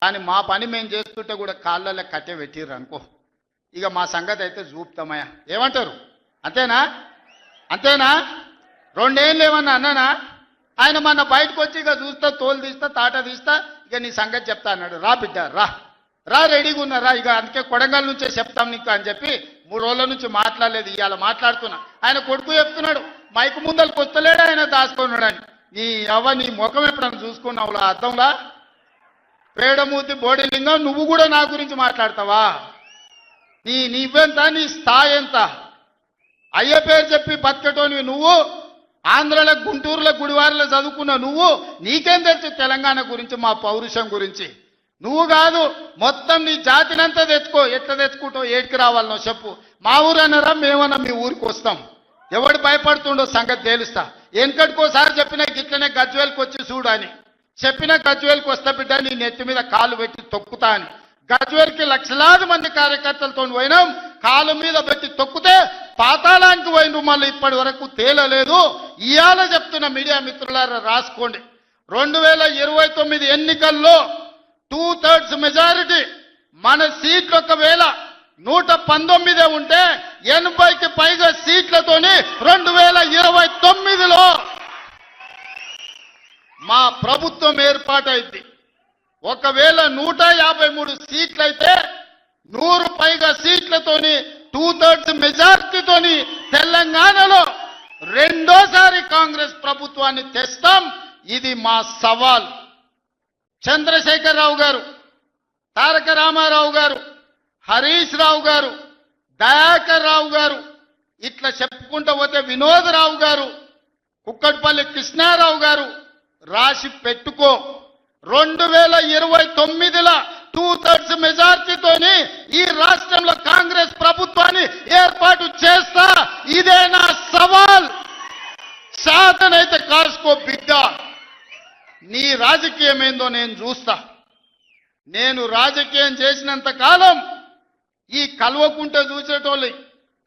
కానీ మా పని మేము చేస్తుంటే కూడా కాళ్ళల్లో కట్టె పెట్టిర్రు అనుకో, ఇక మా సంగతి అయితే చూపుతామయ్యా. ఏమంటారు? అంతేనా? అంతేనా? 2 ఏళ్ళు ఏమన్నా అన్నానా? ఆయన మన బయటకు వచ్చి ఇక చూస్తా, తోలు తీస్తా, తాట తీస్తా, ఇక నీ సంగతి చెప్తా అన్నాడు. రా బిడ్డ రా, రా రెడీగా ఉన్నారా, ఇక అందుకే కొడంగల్ నుంచే చెప్తాం నీకు అని చెప్పి 3 రోజుల నుంచి మాట్లాడలేదు. ఇవాళ మాట్లాడుతున్నా. ఆయన కొడుకు చెప్తున్నాడు, మైకు ముందరకు వస్తలేడు ఆయన, దాచుకున్నాడు అని. నీ ముఖం ఎప్పుడన్నా చూసుకున్నావులా అర్థంలా? పేడమూతి బోడిలింగం, నువ్వు కూడా నా గురించి మాట్లాడతావా? నీవెంత, నీ స్థాయి ఎంత? అయ్య పేరు చెప్పి బతికేటోనివి నువ్వు, ఆంధ్రలో గుంటూరులో గుడివారిలో చదువుకున్న నువ్వు, నీకేం తెలుసు తెలంగాణ గురించి, మా పౌరుషం గురించి? నువ్వు కాదు, మొత్తం నీ జాతినంతా తెచ్చుకో. ఎట్లా తెచ్చుకుంటావు, ఏడికి రావాలనో చెప్పు. మా ఊరు అన్నారా, మేమన్నా మీ ఊరికి వస్తాం. ఎవడు భయపడుతుండో సంగతి తేలుస్తా. వెనకటికోసారి చెప్పిన గిట్లనే గజ్వేల్కి వచ్చి చూడు అని చెప్పిన, గజ్వేల్కి వస్తా బిడ్డ, నీ నెత్తి మీద కాలు పెట్టి తొక్కుతా అని. గజ్వేల్కి లక్షలాది మంది కార్యకర్తలతో పోయినాం, కాలు మీద పెట్టి తొక్కితే పాతాళానికి పోయిన మళ్ళీ ఇప్పటి వరకు తేలలేదు. ఇవాళ చెప్తున్న మీడియా మిత్రులారా రాసుకోండి, 2029 ఎన్నికల్లో 2/3 మెజారిటీ మన సీట్లు ఒకవేళ 119 ఉంటే 80కి పైగా సీట్లతోని 2029లో మా ప్రభుత్వం ఏర్పాటైంది. ఒకవేళ 153 సీట్లయితే 100 పైగా సీట్లతోని 2/3 మెజార్టీతోని తెలంగాణలో రెండోసారి కాంగ్రెస్ ప్రభుత్వాన్ని తెస్తాం. ఇది మా సవాల్. చంద్రశేఖరరావు గారు, తారక రామారావు గారు, హరీష్ రావు గారు, దయాకర్ రావు గారు, ఇట్లా చెప్పుకుంటూ పోతే వినోదరావు గారు, కుక్కట్పల్లి కృష్ణారావు గారు, రాసి పెట్టుకో. 2029లో 2/3 మెజార్టీతోని ఈ రాష్ట్రంలో కాంగ్రెస్ ప్రభుత్వాన్ని ఏర్పాటు చేస్తా. ఇదే నా సవాల్. శాతనైతే కాసుకో బిడ్డ. నీ రాజకీయం ఏందో నేను చూస్తా. నేను రాజకీయం చేసినంత కాలం ఈ కల్వకుంట చూసేటోళ్ళు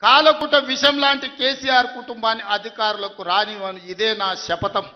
కాలకుంట విషం లాంటి కేసీఆర్ కుటుంబాన్ని అధికారులకు రానివ్వను. ఇదే నా శపథం.